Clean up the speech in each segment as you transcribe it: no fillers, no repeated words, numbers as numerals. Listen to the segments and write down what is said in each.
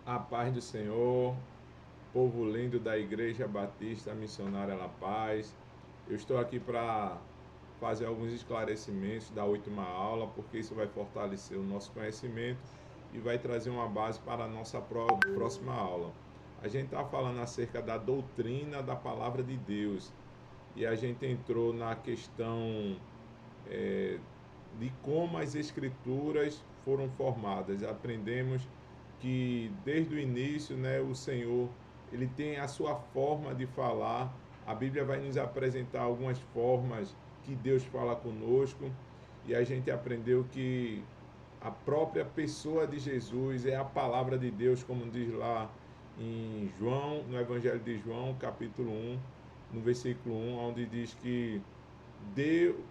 A paz do Senhor, povo lindo da Igreja Batista Missionária La Paz. Eu estou aqui para fazer alguns esclarecimentos da última aula, porque isso vai fortalecer o nosso conhecimento e vai trazer uma base para a nossa próxima aula. A gente está falando acerca da doutrina da palavra de Deus e a gente entrou na questão de como as escrituras foram formadas. Aprendemos que desde o início, né, o Senhor, ele tem a sua forma de falar. A Bíblia vai nos apresentar algumas formas que Deus fala conosco, e a gente aprendeu que a própria pessoa de Jesus é a palavra de Deus, como diz lá em João, no Evangelho de João, capítulo 1, no versículo 1, onde diz que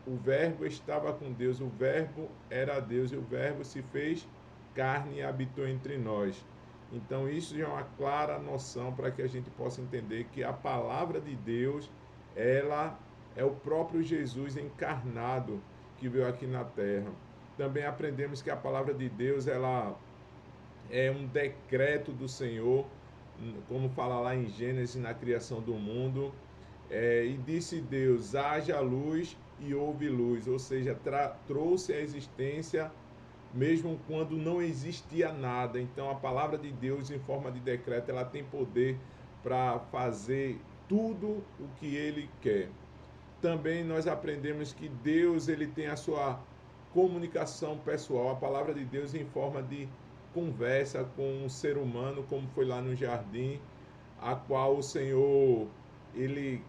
o verbo estava com Deus, o verbo era Deus, e o verbo se fez carne e habitou entre nós. Então isso já é uma clara noção para que a gente possa entender que a palavra de Deus, ela é o próprio Jesus encarnado que veio aqui na terra. Também aprendemos que a palavra de Deus, ela é um decreto do Senhor, como fala lá em Gênesis, na criação do mundo. E disse Deus, haja luz e houve luz, ou seja, trouxe a existência mesmo quando não existia nada. Então a palavra de Deus em forma de decreto, ela tem poder para fazer tudo o que ele quer. Também nós aprendemos que Deus, ele tem a sua comunicação pessoal, a palavra de Deus em forma de conversa com um ser humano, como foi lá no jardim, a qual o Senhor, ele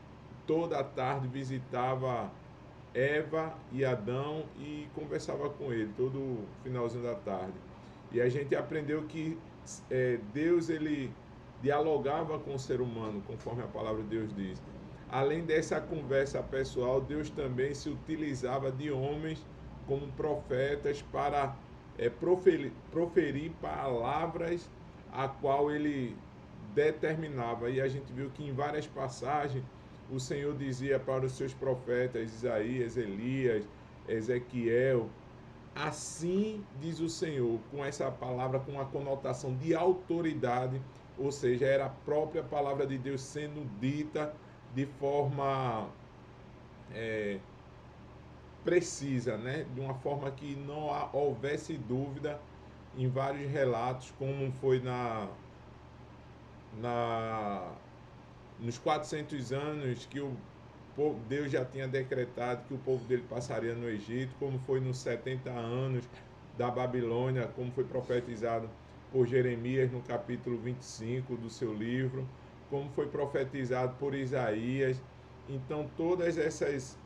toda a tarde visitava Eva e Adão e conversava com ele todo finalzinho da tarde. E a gente aprendeu que Deus, ele dialogava com o ser humano, conforme a palavra de Deus diz. Além dessa conversa pessoal, Deus também se utilizava de homens como profetas para proferir palavras a qual ele determinava. E a gente viu que em várias passagens o Senhor dizia para os seus profetas, Isaías, Elias, Ezequiel, assim diz o Senhor, com essa palavra com a conotação de autoridade, ou seja, era a própria palavra de Deus sendo dita de forma precisa, né? De uma forma que não houvesse dúvida em vários relatos, como foi na nos 400 anos que Deus já tinha decretado que o povo dele passaria no Egito, como foi nos 70 anos da Babilônia, como foi profetizado por Jeremias no capítulo 25 do seu livro, como foi profetizado por Isaías. Então todas essas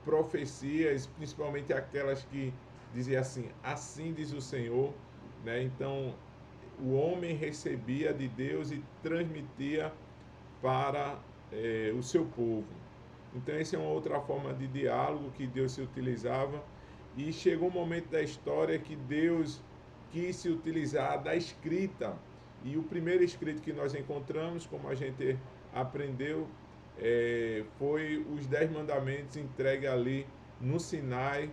profecias, principalmente aquelas que diziam assim, assim diz o Senhor, né? Então o homem recebia de Deus e transmitia para o seu povo. Então essa é uma outra forma de diálogo que Deus se utilizava, e chegou um momento da história que Deus quis se utilizar da escrita, e o primeiro escrito que nós encontramos, como a gente aprendeu, foi os 10 mandamentos entregues ali no Sinai,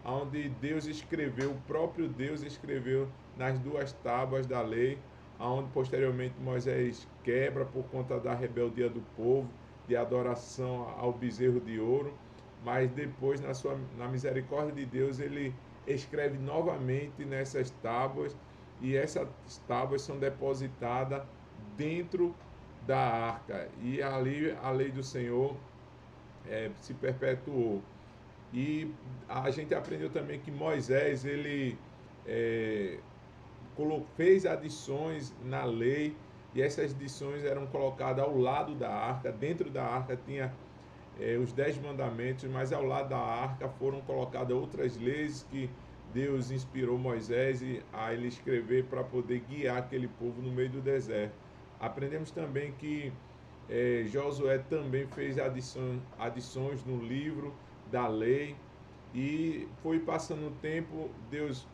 onde Deus escreveu, o próprio Deus escreveu nas duas tábuas da lei, onde posteriormente Moisés quebra por conta da rebeldia do povo, de adoração ao bezerro de ouro, mas depois, na misericórdia de Deus, ele escreve novamente nessas tábuas, e essas tábuas são depositadas dentro da arca, e ali a lei do Senhor se perpetuou. E a gente aprendeu também que Moisés, ele fez adições na lei, e essas adições eram colocadas ao lado da arca. Dentro da arca tinha os 10 mandamentos, mas ao lado da arca foram colocadas outras leis que Deus inspirou Moisés a ele escrever para poder guiar aquele povo no meio do deserto. Aprendemos também que Josué também fez adições no livro da lei, e foi passando o tempo, Deus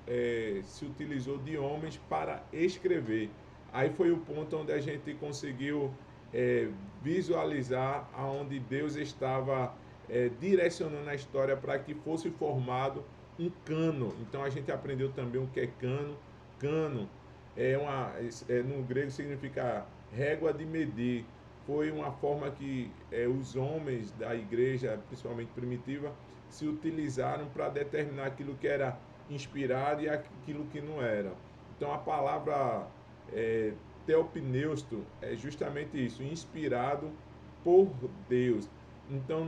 se utilizou de homens para escrever. Aí foi o ponto onde a gente conseguiu visualizar aonde Deus estava direcionando a história para que fosse formado um cano. Então a gente aprendeu também o que é cano. Cano no grego significa régua de medir. Foi uma forma que os homens da igreja, principalmente primitiva, se utilizaram para determinar aquilo que era inspirado e aquilo que não era. Então a palavra teopneusto é justamente isso, inspirado por Deus. Então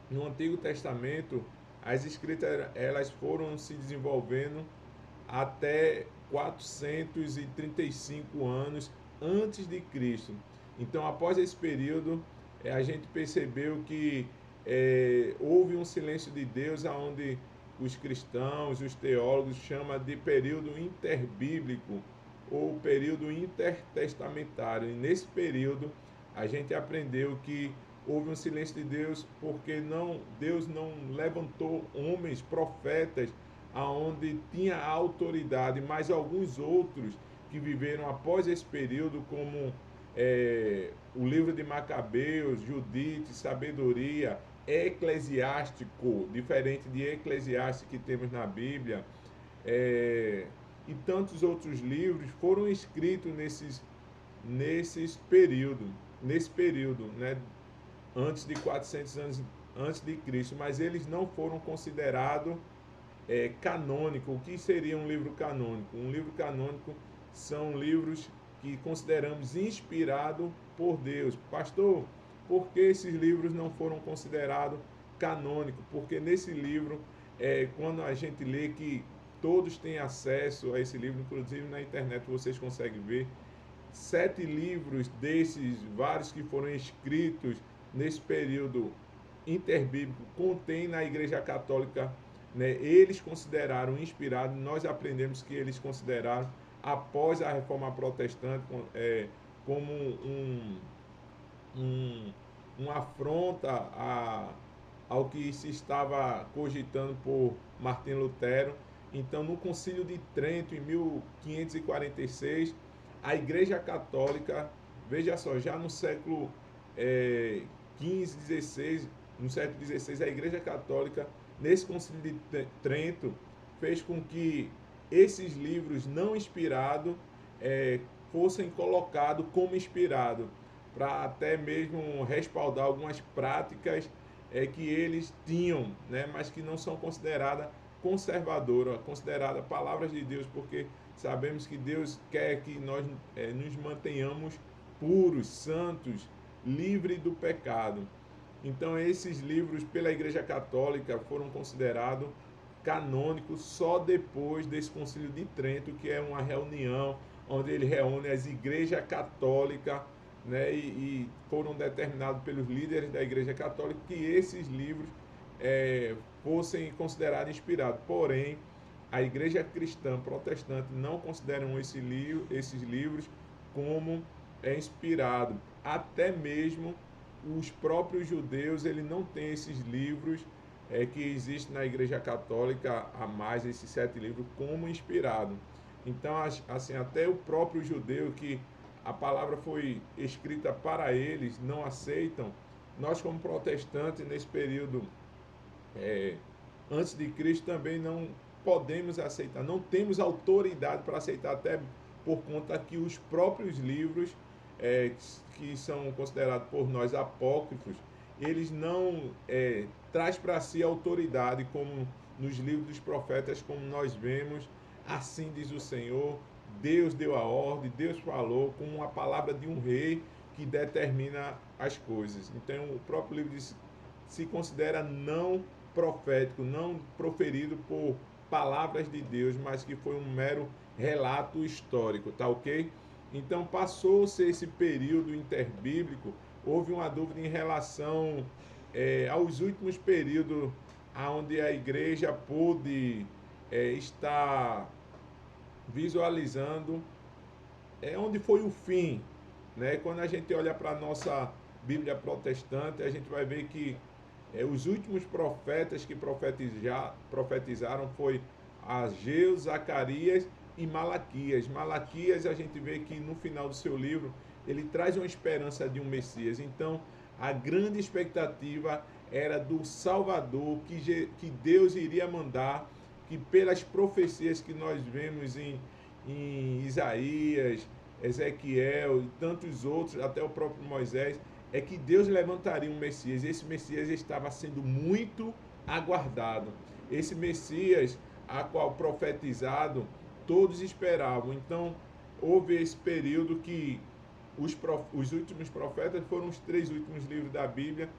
no Antigo Testamento as escritas elas foram se desenvolvendo até 435 anos antes de Cristo. Então, após esse período, a gente percebeu que houve um silêncio de Deus, onde os cristãos, os teólogos chamam de período interbíblico ou período intertestamentário. E nesse período, a gente aprendeu que houve um silêncio de Deus porque Deus não levantou homens, profetas, aonde tinha autoridade, mas alguns outros que viveram após esse período, como o livro de Macabeus, Judite, Sabedoria, Eclesiástico, diferente de Eclesiastes que temos na Bíblia, e tantos outros livros foram escritos nesse período, né, antes de 400 anos antes de Cristo, mas eles não foram considerados canônico. O que seria um livro canônico? Um livro canônico são livros que consideramos inspirados por Deus. Pastor, por que esses livros não foram considerados canônicos? Porque nesse livro, quando a gente lê que todos têm acesso a esse livro, inclusive na internet vocês conseguem ver, 7 livros desses, vários que foram escritos nesse período interbíblico, contém na Igreja Católica, né, eles consideraram inspirado, nós aprendemos que eles consideraram, após a Reforma Protestante, como uma afronta ao que se estava cogitando por Martim Lutero. Então, no Concílio de Trento, em 1546, a Igreja Católica, veja só, já no século XV, XVI, no século XVI, a Igreja Católica, nesse Concílio de Trento, fez com que esses livros não inspirados fossem colocados como inspirados, para até mesmo respaldar algumas práticas que eles tinham, né, mas que não são consideradas conservadoras, consideradas palavras de Deus, porque sabemos que Deus quer que nós nos mantenhamos puros, santos, livres do pecado. Então esses livros pela Igreja Católica foram considerados canônicos só depois desse Concílio de Trento, que é uma reunião onde ele reúne as igrejas católicas, né, e foram determinados pelos líderes da Igreja Católica que esses livros fossem considerados inspirados. Porém, a Igreja Cristã Protestante não consideram esses livros como inspirado. Até mesmo os próprios judeus, ele não tem esses livros que existem na Igreja Católica, a mais esses 7 livros, como inspirado. Então, assim, até o próprio judeu, que a palavra foi escrita para eles, não aceitam. Nós, como protestantes, nesse período antes de Cristo, também não podemos aceitar, não temos autoridade para aceitar, até por conta que os próprios livros que são considerados por nós apócrifos, eles não traz para si autoridade, como nos livros dos profetas, como nós vemos, assim diz o Senhor, Deus deu a ordem, Deus falou, como a palavra de um rei que determina as coisas. Então o próprio livro se considera não profético, não proferido por palavras de Deus, mas que foi um mero relato histórico, tá ok? Então passou-se esse período interbíblico, houve uma dúvida em relação aos últimos períodos onde a igreja pôde estar visualizando onde foi o fim, né? Quando a gente olha para a nossa Bíblia protestante, a gente vai ver que os últimos profetas que profetizaram foi Ageu, Zacarias e Malaquias. Malaquias, a gente vê que no final do seu livro ele traz uma esperança de um Messias. Então a grande expectativa era do Salvador que Deus iria mandar, que pelas profecias que nós vemos em em Isaías, Ezequiel e tantos outros, até o próprio Moisés, é que Deus levantaria um Messias. Esse Messias estava sendo muito aguardado. Esse Messias, a qual profetizado, todos esperavam. Então, houve esse período que os últimos profetas foram os 3 últimos livros da Bíblia,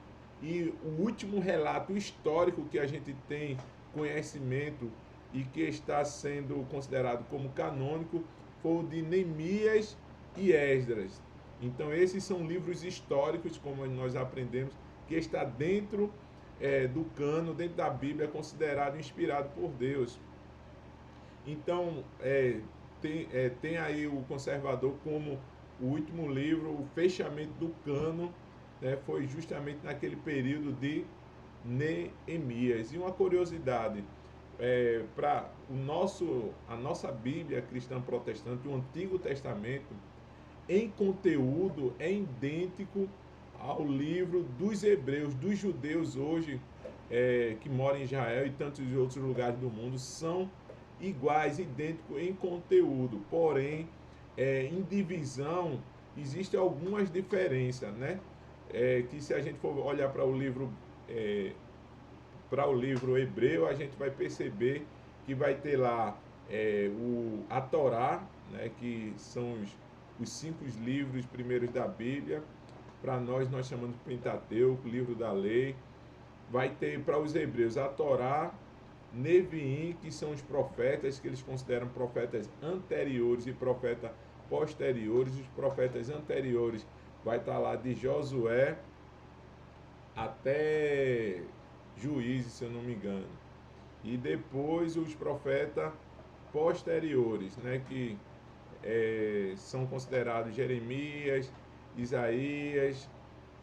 e o último relato histórico que a gente tem conhecimento e que está sendo considerado como canônico foi o de Neemias e Esdras. Então esses são livros históricos, como nós aprendemos, que está dentro do cano, dentro da Bíblia, considerado inspirado por Deus. Então tem aí o Conservador como o último livro, o fechamento do cano, né, foi justamente naquele período de Neemias. E uma curiosidade, para a nossa Bíblia cristã protestante, o Antigo Testamento, em conteúdo, é idêntico ao livro dos hebreus, dos judeus hoje, que moram em Israel e tantos outros lugares do mundo, são iguais, idênticos em conteúdo, porém, em divisão, existem algumas diferenças, né? Que se a gente for olhar para o livro hebreu, a gente vai perceber que vai ter lá a Torá, né, que são os 5 livros primeiros da Bíblia. Para nós chamamos de Pentateuco, livro da lei. Vai ter para os hebreus a Torá, Neviim, que são os profetas, que eles consideram profetas anteriores e profetas posteriores. Os profetas anteriores vai estar lá de Josué até Juízes, se eu não me engano. E depois os profetas posteriores, né, que são considerados Jeremias, Isaías,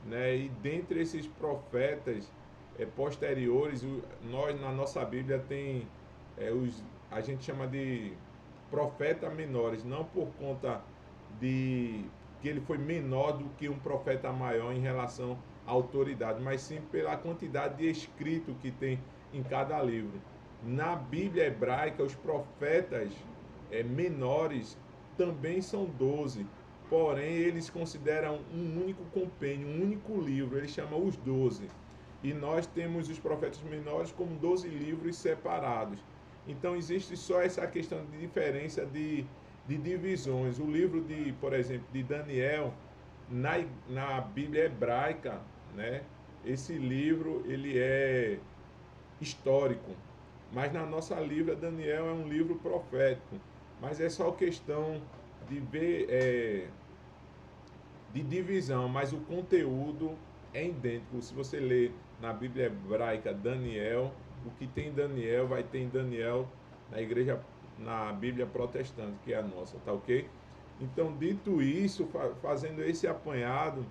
né, e dentre esses profetas posteriores, nós na nossa Bíblia tem a gente chama de profeta menores, não por conta de que ele foi menor do que um profeta maior em relação à autoridade, mas sim pela quantidade de escrito que tem em cada livro. Na Bíblia hebraica, os profetas menores também são 12, porém eles consideram um único compêndio, um único livro, eles chamam os 12. E nós temos os profetas menores como 12 livros separados. Então existe só essa questão de diferença de divisões. O livro de, por exemplo, de Daniel, na Bíblia hebraica, né, esse livro ele é histórico, mas na nossa Bíblia Daniel é um livro profético. Mas é só questão de ver, de divisão, mas o conteúdo é idêntico. Se você ler na Bíblia hebraica Daniel, o que tem em Daniel vai ter em Daniel na igreja, na Bíblia protestante, que é a nossa, tá ok? Então, dito isso, fazendo esse apanhado,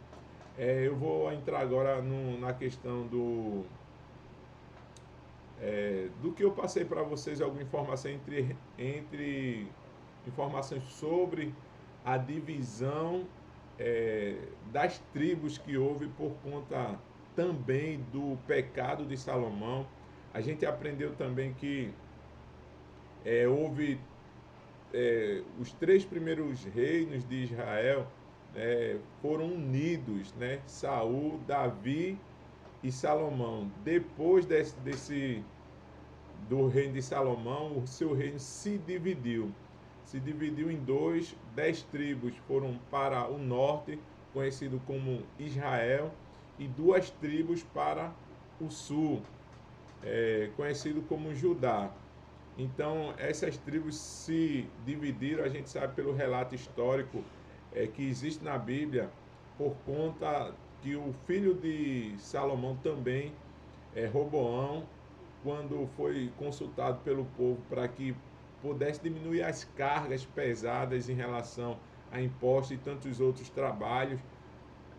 eu vou entrar agora na questão do que eu passei para vocês, alguma informação entre informações sobre a divisão das tribos que houve por conta também do pecado de Salomão. A gente aprendeu também que houve os 3 primeiros reinos de Israel foram unidos, né? Saul, Davi e Salomão. Depois do reino de Salomão, o seu reino se dividiu em 2, 10 tribos foram para o norte, conhecido como Israel, e 2 tribos para o sul, conhecido como Judá. Então, essas tribos se dividiram, a gente sabe pelo relato histórico que existe na Bíblia, por conta que o filho de Salomão também, Roboão, quando foi consultado pelo povo para que pudesse diminuir as cargas pesadas em relação a impostos e tantos outros trabalhos,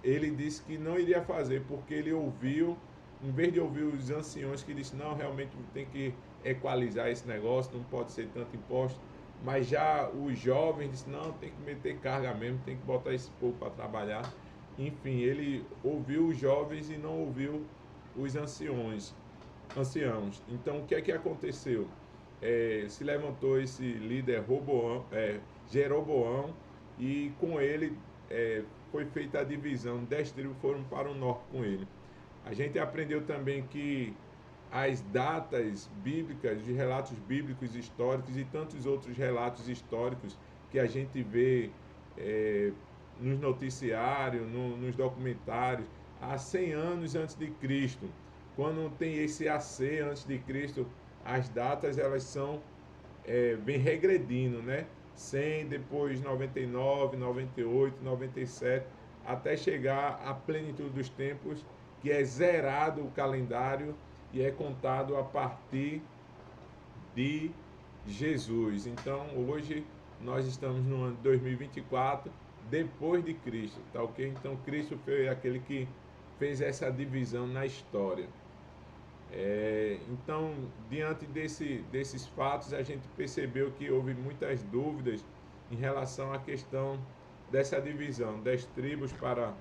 ele disse que não iria fazer, porque ele ouviu, em vez de ouvir os anciões que disse não, realmente tem que equalizar esse negócio, não pode ser tanto imposto, mas já os jovens disse não, tem que meter carga mesmo, tem que botar esse povo para trabalhar. Enfim, ele ouviu os jovens e não ouviu os anciãos. Então, o que é que aconteceu? se levantou esse líder Jeroboão, e com ele foi feita a divisão. 10 tribos foram para o norte com ele. A gente aprendeu também que as datas bíblicas, de relatos bíblicos históricos e tantos outros relatos históricos que a gente vê nos noticiários, nos documentários, há 100 anos antes de Cristo. Quando tem esse AC antes de Cristo, as datas elas são vem regredindo, né? 100, depois 99, 98, 97, até chegar à plenitude dos tempos, que é zerado o calendário e é contado a partir de Jesus. Então, hoje nós estamos no ano de 2024, depois de Cristo, tá ok? Então, Cristo foi aquele que fez essa divisão na história. Então, diante desses fatos, a gente percebeu que houve muitas dúvidas em relação à questão dessa divisão. 10 tribos para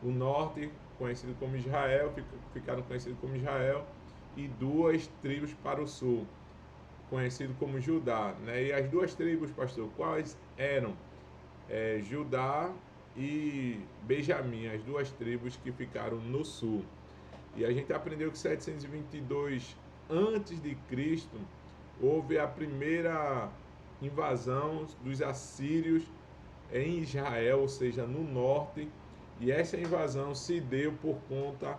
o norte, conhecido como Israel, ficaram conhecidos como Israel, e 2 tribos para o sul, conhecido como Judá. Né? E as 2 tribos, pastor, quais eram? Judá e Benjamim, as 2 tribos que ficaram no sul. E a gente aprendeu que 722 antes de Cristo houve a primeira invasão dos assírios em Israel, ou seja, no norte, e essa invasão se deu por conta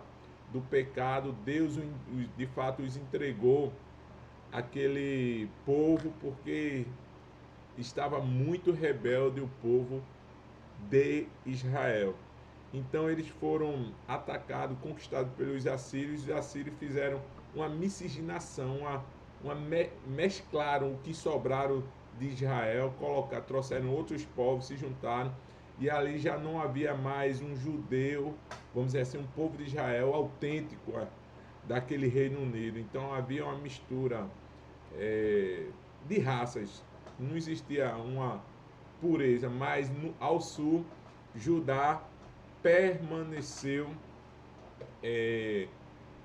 do pecado. Deus de fato os entregou aquele povo porque estava muito rebelde o povo de Israel. Então eles foram atacados, conquistados pelos assírios, e os assírios fizeram uma miscigenação, mesclaram o que sobraram de Israel, trouxeram outros povos, se juntaram, e ali já não havia mais um judeu, vamos dizer assim, um povo de Israel autêntico daquele Reino Unido. Então havia uma mistura de raças, não existia uma pureza, mas ao sul, Judá permaneceu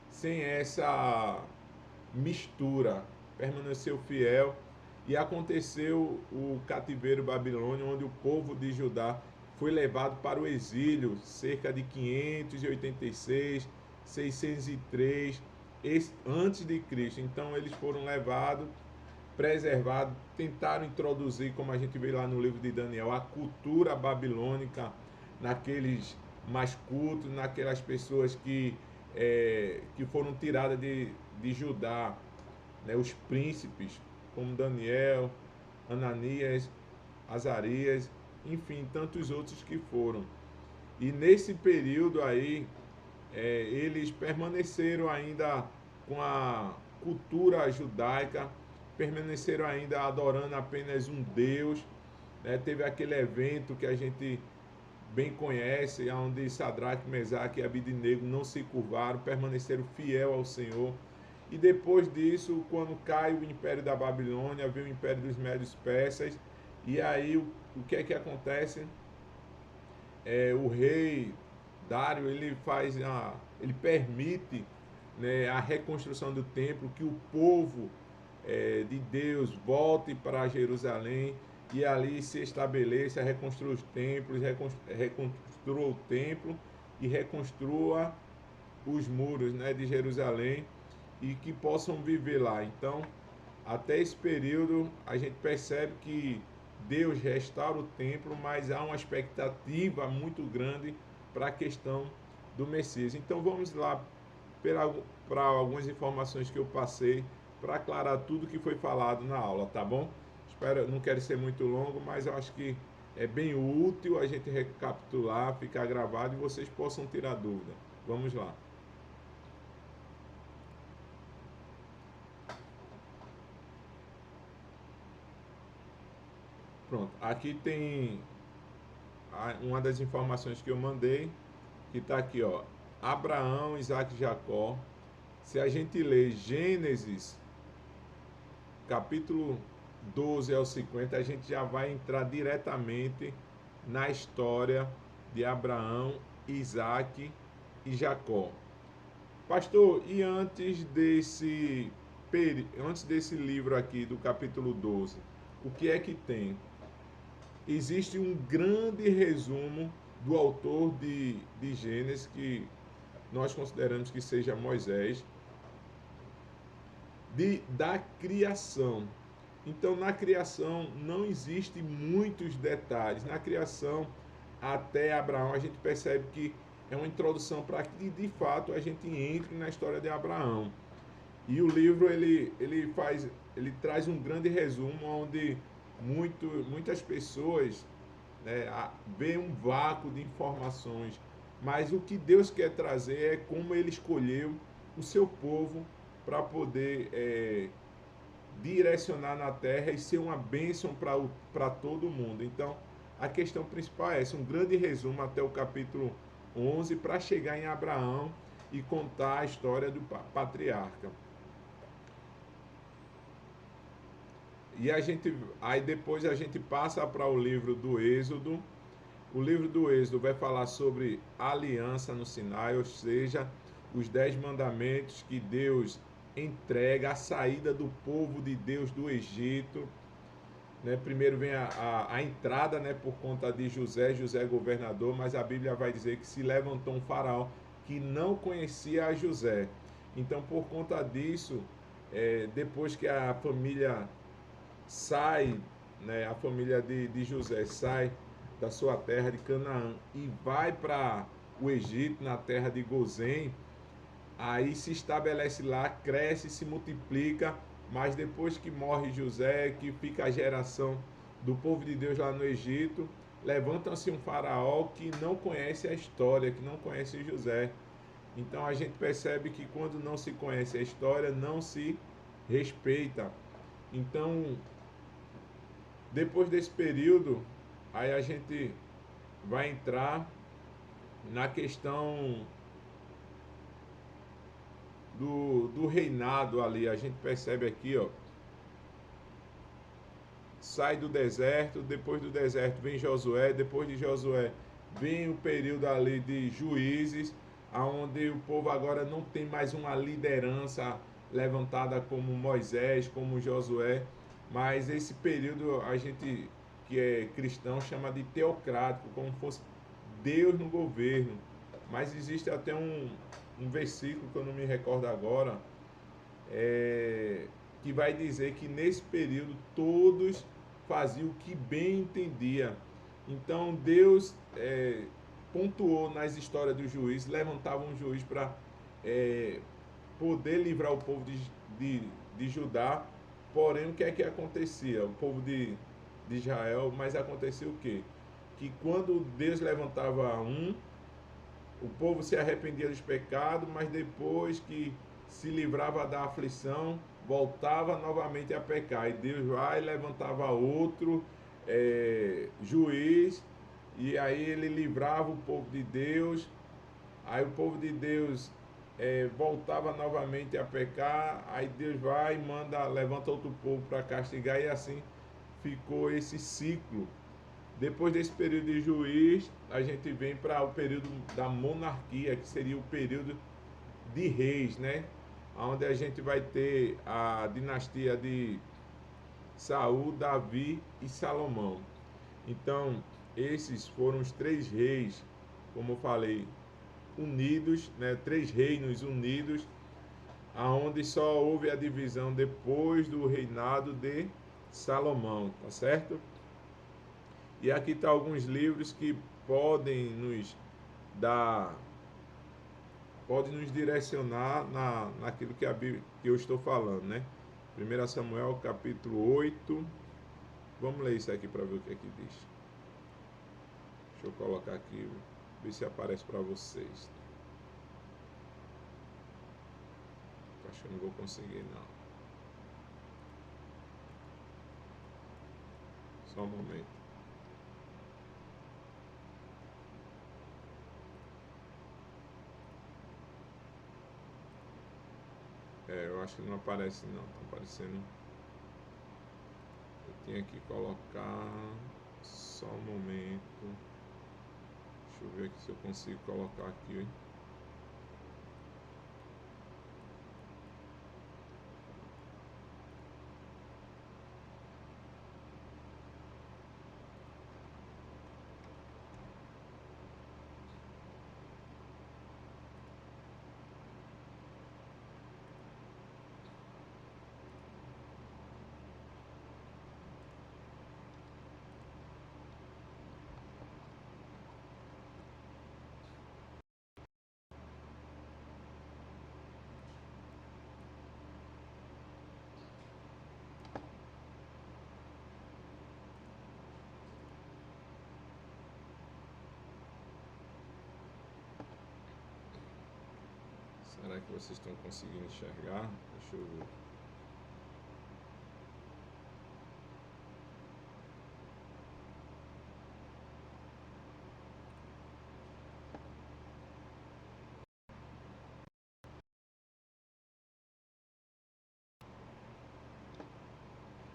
sem essa mistura, permaneceu fiel, e aconteceu o cativeiro babilônio, onde o povo de Judá foi levado para o exílio, cerca de 586, 603 antes de Cristo. Então eles foram levados, preservados, tentaram introduzir, como a gente vê lá no livro de Daniel, a cultura babilônica naqueles mais cultos, naquelas pessoas que foram tiradas de Judá, né, os príncipes, como Daniel, Ananias, Azarias, enfim, tantos outros que foram. E nesse período aí, eles permaneceram ainda com a cultura judaica, permaneceram ainda adorando apenas um Deus. Né? Teve aquele evento que a gente bem conhece, onde Sadraque, Mesaque e Abidnego não se curvaram, permaneceram fiel ao Senhor. E depois disso, quando cai o Império da Babilônia, vem o Império dos Médios Persas, e aí o que é que acontece? O rei Dário, ele permite, né, a reconstrução do templo, que o povo de Deus volte para Jerusalém e ali se estabeleça, reconstrua os templos, reconstrua o templo e reconstrua os muros, né, de Jerusalém, e que possam viver lá. Então, até esse período, a gente percebe que Deus restaura o templo, mas há uma expectativa muito grande para a questão do Messias. Então, vamos lá para algumas informações que eu passei para aclarar tudo que foi falado na aula, tá bom? Não quero ser muito longo, mas eu acho que é bem útil a gente recapitular, ficar gravado e vocês possam tirar dúvida. Vamos lá. Pronto, aqui tem uma das informações que eu mandei, que está aqui, ó. Abraão, Isaac e Jacó. Se a gente ler Gênesis, capítulo 12 ao 50, a gente já vai entrar diretamente na história de Abraão, Isaac e Jacó. Pastor, e antes antes desse livro aqui, do capítulo 12, o que é que tem? Existe um grande resumo do autor de Gênesis, que nós consideramos que seja Moisés, da criação. Então, na criação não existe muitos detalhes. Na criação, até Abraão, a gente percebe que é uma introdução para que, de fato, a gente entre na história de Abraão. E o livro ele traz um grande resumo onde muitas pessoas, né, veem um vácuo de informações, mas o que Deus quer trazer é como Ele escolheu o seu povo para poder direcionar na terra e ser uma bênção para todo mundo. Então, a questão principal é essa, um grande resumo até o capítulo 11 para chegar em Abraão e contar a história do patriarca. E aí depois a gente passa para o livro do Êxodo. O livro do Êxodo vai falar sobre a aliança no Sinai, ou seja, os 10 mandamentos que Deus entrega, a saída do povo de Deus do Egito. Né? Primeiro vem a entrada, né, por conta de José é governador, mas a Bíblia vai dizer que se levantou um faraó que não conhecia a José. Então, por conta disso, depois que a família sai, né, a família de José sai da sua terra de Canaã e vai para o Egito, na terra de Gozém, aí se estabelece lá, cresce, se multiplica, mas depois que morre José, que fica a geração do povo de Deus lá no Egito, levanta-se um faraó que não conhece a história, que não conhece José. Então a gente percebe que quando não se conhece a história, não se respeita. Então, depois desse período, aí a gente vai entrar na questão do reinado ali. A gente percebe aqui, ó, sai do deserto, depois do deserto vem Josué, depois de Josué vem o período ali de Juízes, aonde o povo agora não tem mais uma liderança levantada como Moisés, como Josué, mas esse período a gente que é cristão chama de teocrático, como fosse Deus no governo. Mas existe até um versículo que eu não me recordo agora, que vai dizer que nesse período todos faziam o que bem entendia. Então Deus pontuou nas histórias dos juízes, levantava um juiz para poder livrar o povo de Judá. Porém, o que é que acontecia? O povo de Israel, mas acontecia o quê? Que quando Deus levantava o povo se arrependia dos pecados, mas depois que se livrava da aflição, voltava novamente a pecar. E Deus vai e levantava outro juiz, e aí ele livrava o povo de Deus. Aí o povo de Deus voltava novamente a pecar, aí Deus vai e levanta outro povo para castigar, e assim ficou esse ciclo. Depois desse período de juiz, a gente vem para o período da monarquia, que seria o período de reis, né? Onde a gente vai ter a dinastia de Saul, Davi e Salomão. Então, esses foram os 3 reis, como eu falei, unidos, né? 3 reinos unidos, aonde só houve a divisão depois do reinado de Salomão, tá certo? E aqui está alguns livros que podem nos dar, podem nos direcionar naquilo que que eu estou falando, né? 1 Samuel capítulo 8. Vamos ler isso aqui para ver o que é que diz. Deixa eu colocar aqui, ver se aparece para vocês. Acho que eu não vou conseguir, não. Só um momento. Eu acho que não aparece, não. Tá aparecendo. Eu tinha que colocar. Só um momento. Deixa eu ver aqui se eu consigo colocar aqui, hein? Será que vocês estão conseguindo enxergar? Deixa eu ver.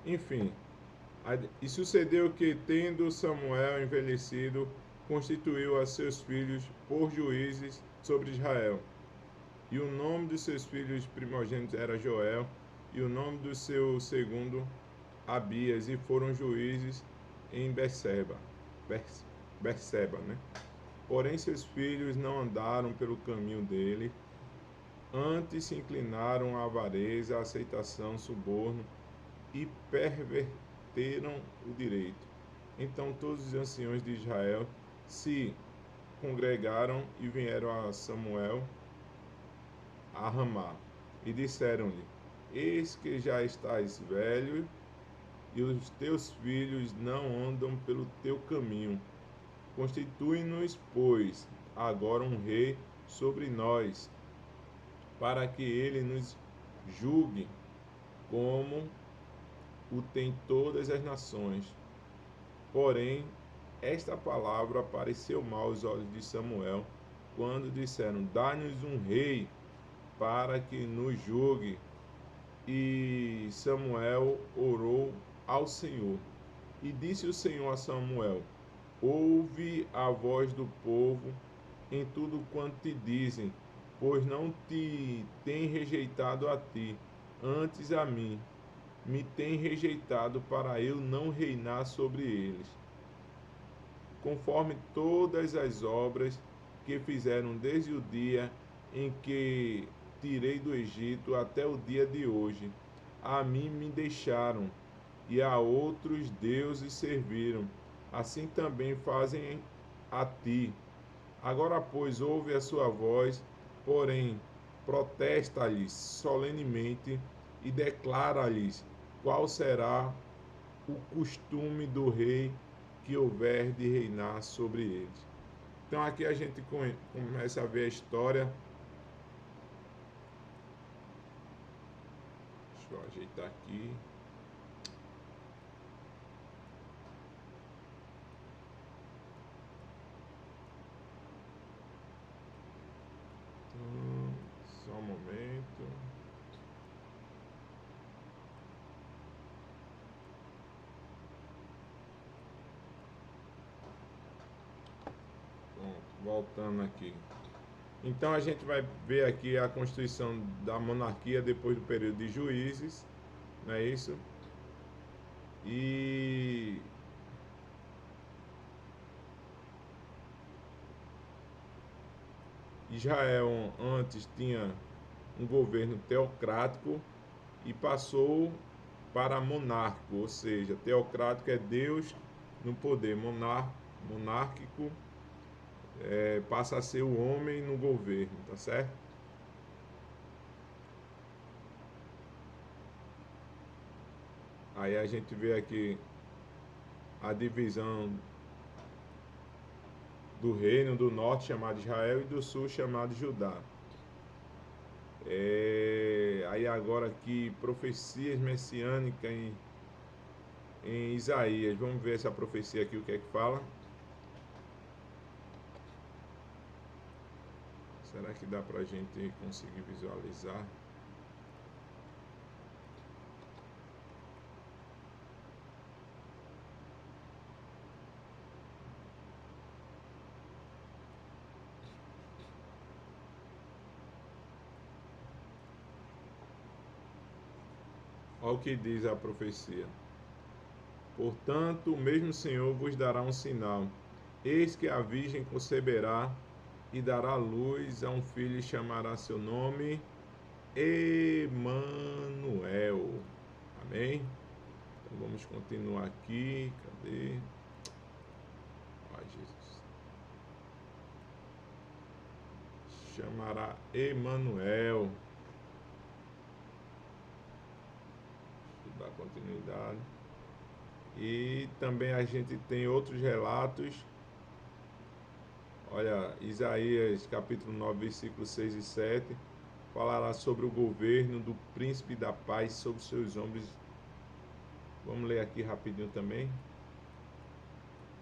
Enfim, e sucedeu que, tendo Samuel envelhecido, constituiu a seus filhos por juízes sobre Israel. E o nome dos seus filhos primogênitos era Joel, e o nome do seu segundo, Abias, e foram juízes em Berseba, né? Porém seus filhos não andaram pelo caminho dele, antes se inclinaram à avareza, à aceitação, suborno, e perverteram o direito. Então todos os anciões de Israel se congregaram e vieram a Samuel a Ramá, e disseram-lhe: Eis que já estás velho, e os teus filhos não andam pelo teu caminho. Constitui-nos, pois, agora um rei sobre nós, para que ele nos julgue, como o tem todas as nações. Porém, esta palavra pareceu mal aos olhos de Samuel, quando disseram: Dá-nos um rei para que nos julgue. E Samuel orou ao Senhor. E disse o Senhor a Samuel: Ouve a voz do povo em tudo quanto te dizem, pois não te tem rejeitado a ti, antes a mim me tem rejeitado para eu não reinar sobre eles, conforme todas as obras que fizeram desde o dia em que tirei do Egito até o dia de hoje. A mim me deixaram e a outros deuses serviram. Assim também fazem a ti. Agora, pois, ouve a sua voz, porém, protesta-lhes solenemente e declara-lhes qual será o costume do rei que houver de reinar sobre eles. Então aqui a gente começa a ver a história. Deixa eu ajeitar aqui. Só um momento. Pronto, voltando aqui. Então a gente vai ver aqui a constituição da monarquia depois do período de juízes, não é isso? E Israel antes tinha um governo teocrático e passou para monárquico, ou seja, teocrático é Deus no poder, monárquico passa a ser o homem no governo, tá certo? Aí a gente vê aqui a divisão do reino do norte chamado Israel e do sul chamado Judá. Aí agora aqui profecias messiânicas em Isaías. Vamos ver essa profecia aqui, o que é que fala. Será que dá para a gente conseguir visualizar? Olha o que diz a profecia. Portanto, o mesmo Senhor vos dará um sinal. Eis que a virgem conceberá e dará luz a um filho e chamará seu nome Emanuel. Amém? Então vamos continuar aqui. Cadê? Ai, Jesus. Chamará Emanuel. Deixa eu dar continuidade. E também a gente tem outros relatos. Olha, Isaías capítulo 9, versículos 6 e 7. falará sobre o governo do príncipe da paz sobre seus ombros. Vamos ler aqui rapidinho também.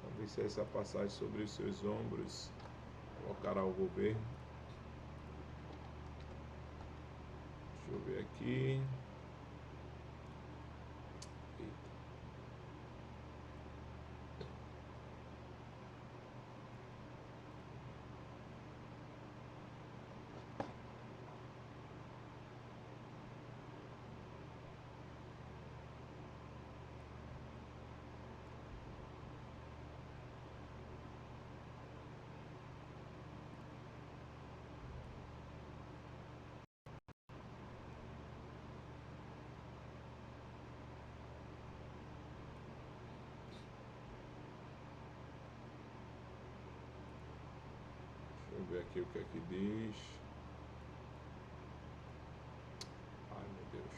Vamos ver se é essa passagem sobre os seus ombros colocará o governo. Deixa eu ver aqui. Deixa eu ver aqui o que é que diz. Ai, meu Deus.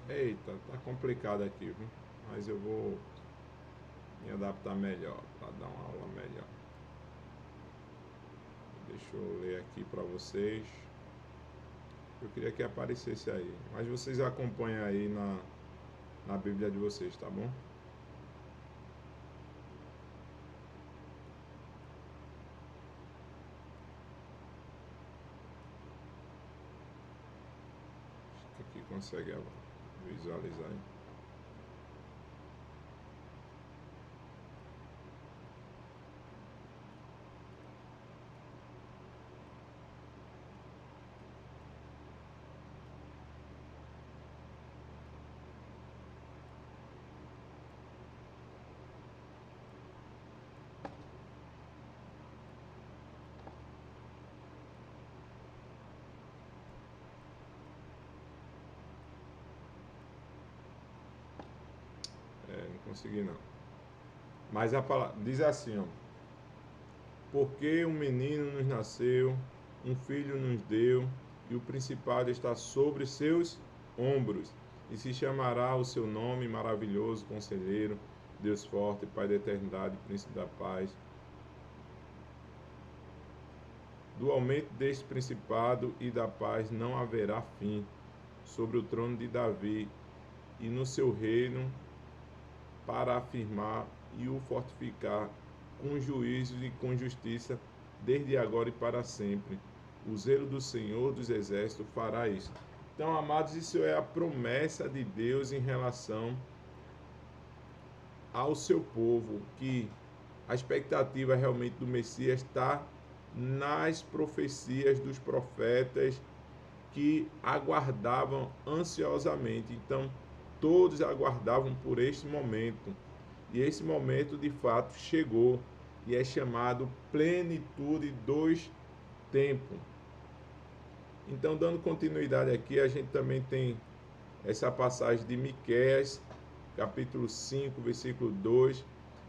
Eita, tá complicado aqui, viu? Mas eu vou me adaptar melhor, para dar uma aula melhor. Deixa eu ler aqui para vocês. Eu queria que aparecesse aí, mas vocês acompanham aí na Bíblia de vocês, tá bom? Acho que aqui consegue visualizar aí. Não consegui não. Mas a palavra diz assim, ó. Porque um menino nos nasceu, um filho nos deu, e o principado está sobre seus ombros, e se chamará o seu nome maravilhoso, Conselheiro, Deus forte, Pai da eternidade, Príncipe da paz. Do aumento deste principado e da paz não haverá fim sobre o trono de Davi e no seu reino, para afirmar e o fortificar com juízo e com justiça, desde agora e para sempre. O zelo do Senhor dos Exércitos fará isso. Então, amados, isso é a promessa de Deus em relação ao seu povo, que a expectativa realmente do Messias está nas profecias dos profetas que aguardavam ansiosamente. Então, todos aguardavam por este momento. E esse momento, de fato, chegou e é chamado plenitude dos tempos. Então, dando continuidade aqui, a gente também tem essa passagem de Miqueias, capítulo 5, versículo 2,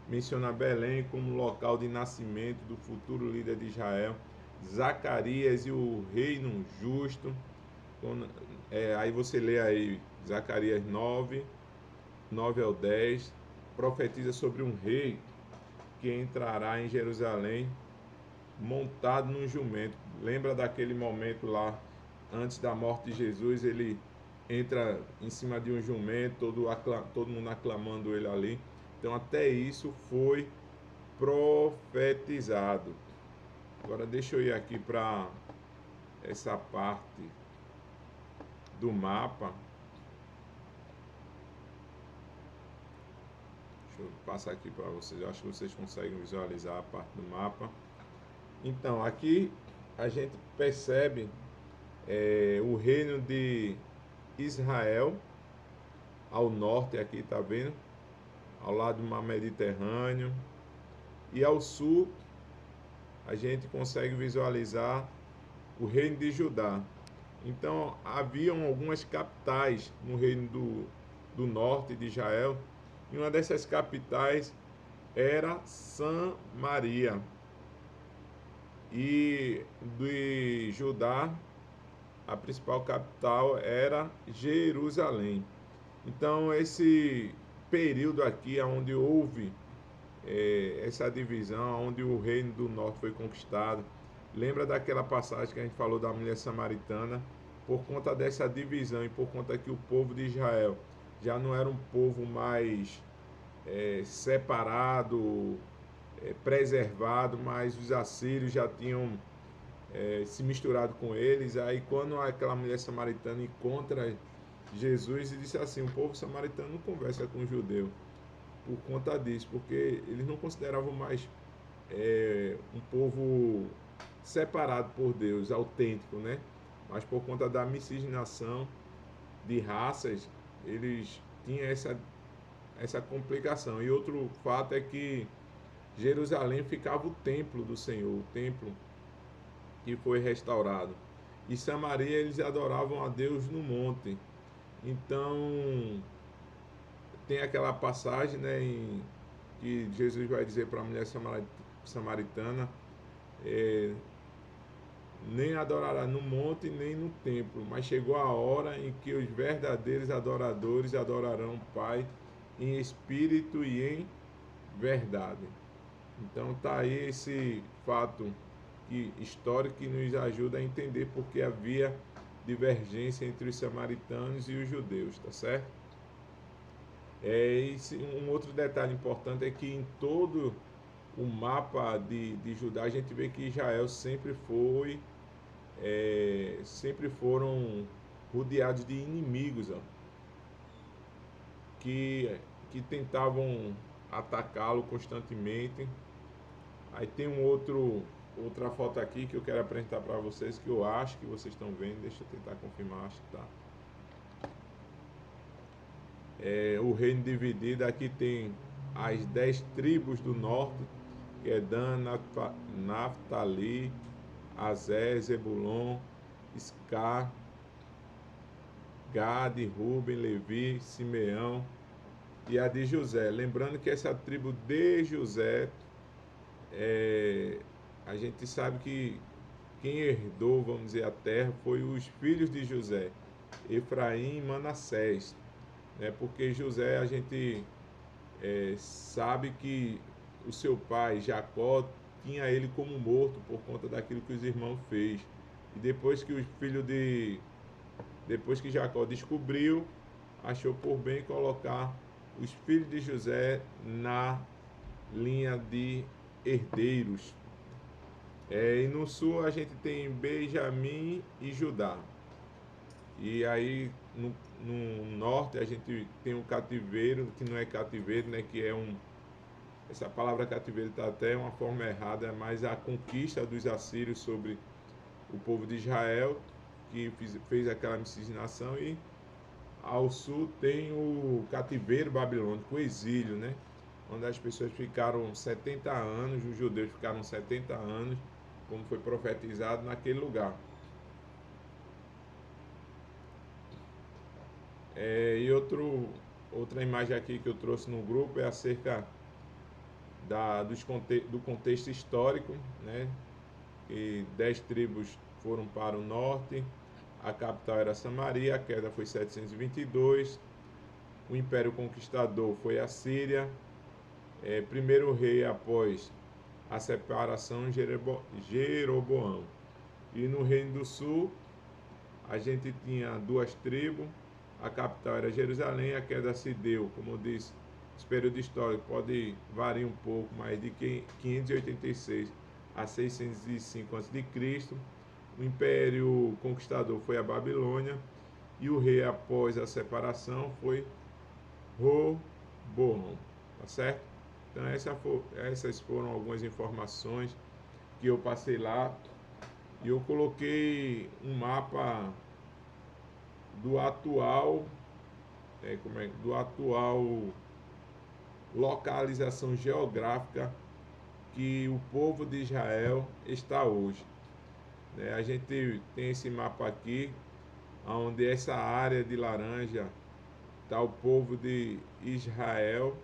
menciona Belém como local de nascimento do futuro líder de Israel, Zacarias e o reino justo. Aí você lê aí Zacarias 9 ao 10, profetiza sobre um rei que entrará em Jerusalém montado num jumento. Lembra daquele momento lá, antes da morte de Jesus, ele entra em cima de um jumento, todo mundo aclamando ele ali. Então até isso foi profetizado. Agora deixa eu ir aqui para essa parte do mapa. Deixa eu passar aqui para vocês. Eu acho que vocês conseguem visualizar a parte do mapa. Então, aqui a gente percebe o reino de Israel ao norte, aqui tá vendo? Ao lado do mar Mediterrâneo. E ao sul, a gente consegue visualizar o reino de Judá. Então, haviam algumas capitais no reino do norte de Israel. E uma dessas capitais era Samaria. E de Judá, a principal capital era Jerusalém. Então, esse período aqui, onde houve essa divisão, onde o reino do norte foi conquistado, lembra daquela passagem que a gente falou da mulher samaritana? Por conta dessa divisão e por conta que o povo de Israel já não era um povo mais separado, preservado, mas os assírios já tinham se misturado com eles. Aí quando aquela mulher samaritana encontra Jesus e disse assim, o povo samaritano não conversa com o judeu por conta disso, porque eles não consideravam mais um povo separado por Deus, autêntico, né? Mas por conta da miscigenação de raças, eles tinham essa complicação. E outro fato é que Jerusalém ficava o templo do Senhor, o templo que foi restaurado. E Samaria, eles adoravam a Deus no monte. Então, tem aquela passagem, né, que Jesus vai dizer para a mulher samaritana, nem adorará no monte nem no templo, mas chegou a hora em que os verdadeiros adoradores adorarão o Pai em espírito e em verdade. Então tá aí esse fato histórico que nos ajuda a entender porque havia divergência entre os samaritanos e os judeus, tá certo? Um outro detalhe importante é que em todo o mapa de Judá a gente vê que Israel sempre foram rodeados de inimigos, ó, que, que tentavam atacá-lo constantemente. Aí tem outra foto aqui que eu quero apresentar para vocês, que eu acho que vocês estão vendo. Deixa eu tentar confirmar, acho que tá. O reino dividido, aqui tem as 10 tribos do norte, que é Dan, Naftali, Azer, Zebulon, Iscar, Gade, Ruben, Levi, Simeão e a de José. Lembrando que essa tribo de José, a gente sabe que quem herdou, vamos dizer, a terra foi os filhos de José, Efraim e Manassés, né? Porque José, a gente sabe que o seu pai, Jacó, tinha ele como morto por conta daquilo que os irmãos fez. E depois que Jacó descobriu, achou por bem colocar os filhos de José na linha de herdeiros. E no sul a gente tem Benjamim e Judá. E aí no norte a gente tem um cativeiro, que não é cativeiro, né, que é essa palavra cativeiro está até uma forma errada, mas a conquista dos assírios sobre o povo de Israel, que fez aquela miscigenação. E ao sul tem o cativeiro babilônico, o exílio, né? Onde as pessoas ficaram 70 anos, os judeus ficaram 70 anos, como foi profetizado naquele lugar. E outra imagem aqui que eu trouxe no grupo é acerca do contexto histórico, né? E 10 tribos foram para o norte, a capital era Samaria, a queda foi 722, o Império Conquistador foi a Síria, primeiro rei após a separação, Jeroboão. E no Reino do Sul, a gente tinha 2 tribos, a capital era Jerusalém, a queda se deu, como eu disse, esse período histórico pode variar um pouco, mas de 586 a 605 a.C., o Império Conquistador foi a Babilônia, e o rei após a separação foi Roboão, tá certo? Então essas foram algumas informações que eu passei lá, e eu coloquei um mapa do atual localização geográfica que o povo de Israel está hoje. A gente tem esse mapa aqui, onde essa área de laranja está o povo de Israel,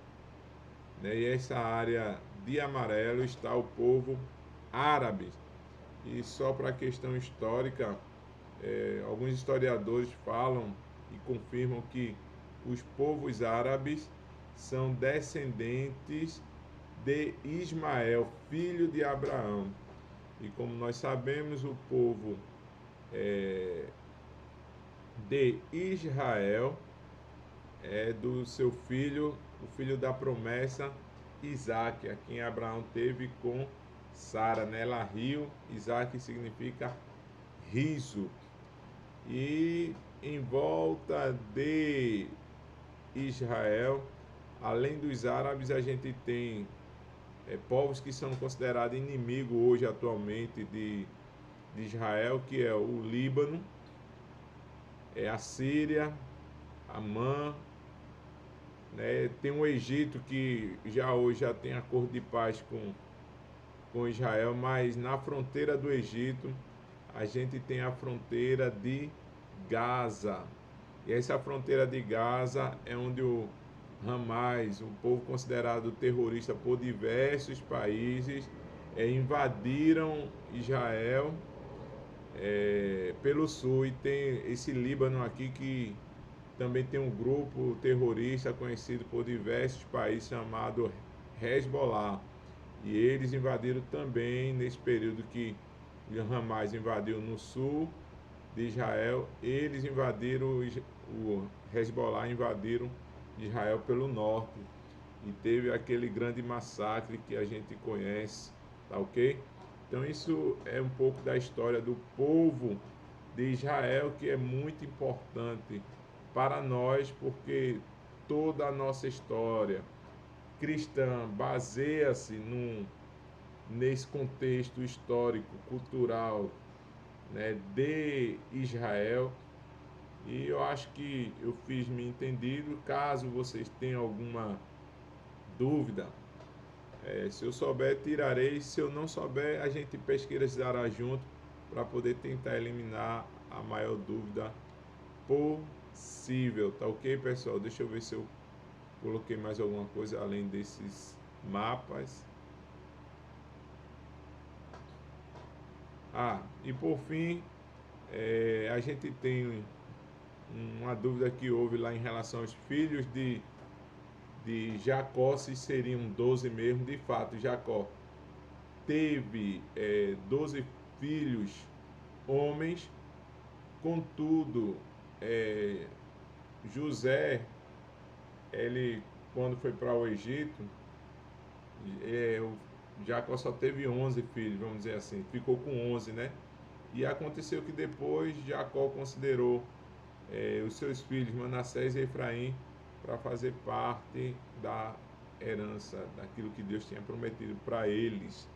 e essa área de amarelo está o povo árabe. E só para a questão histórica, alguns historiadores falam e confirmam que os povos árabes são descendentes de Ismael, filho de Abraão. E como nós sabemos, o povo de Israel é do seu filho, o filho da promessa, Isaac, a quem Abraão teve com Sara, né? Ela riu, Isaac significa riso. E em volta de Israel, além dos árabes, a gente tem povos que são considerados inimigos hoje atualmente de Israel, que é o Líbano, a Síria, Amã, né? Tem o Egito, que hoje já tem acordo de paz com Israel, mas na fronteira do Egito a gente tem a fronteira de Gaza. E essa fronteira de Gaza é onde o Hamas, um povo considerado terrorista por diversos países, invadiram Israel pelo sul. E tem esse Líbano aqui que também tem um grupo terrorista conhecido por diversos países chamado Hezbollah. E eles invadiram também nesse período que o Hamas invadiu no sul de Israel, eles invadiram, o Hezbollah invadiram Israel pelo norte. E teve aquele grande massacre que a gente conhece, tá ok? Então isso é um pouco da história do povo de Israel, que é muito importante para nós, porque toda a nossa história cristã baseia-se nesse contexto histórico, cultural, né, de Israel. E eu acho que eu fiz me entendido. Caso vocês tenham alguma dúvida, se eu souber, tirarei. Se eu não souber, a gente pesquisará junto para poder tentar eliminar a maior dúvida possível. Tá ok, pessoal? Deixa eu ver se eu coloquei mais alguma coisa além desses mapas. E por fim, a gente tem uma dúvida que houve lá em relação aos filhos de Jacó, se seriam 12 mesmo. De fato, Jacó teve 12 filhos homens, contudo, José, ele, quando foi para o Egito, Jacó só teve 11 filhos, vamos dizer assim, ficou com 11, né? E aconteceu que depois Jacó considerou os seus filhos Manassés e Efraim para fazer parte da herança, daquilo que Deus tinha prometido para eles.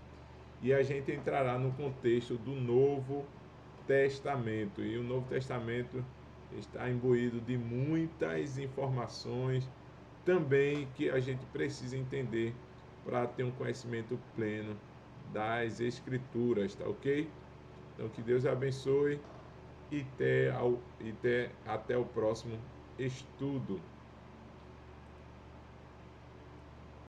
E a gente entrará no contexto do Novo Testamento. E o Novo Testamento está imbuído de muitas informações também que a gente precisa entender para ter um conhecimento pleno das Escrituras, tá ok? Então que Deus abençoe e até o próximo estudo.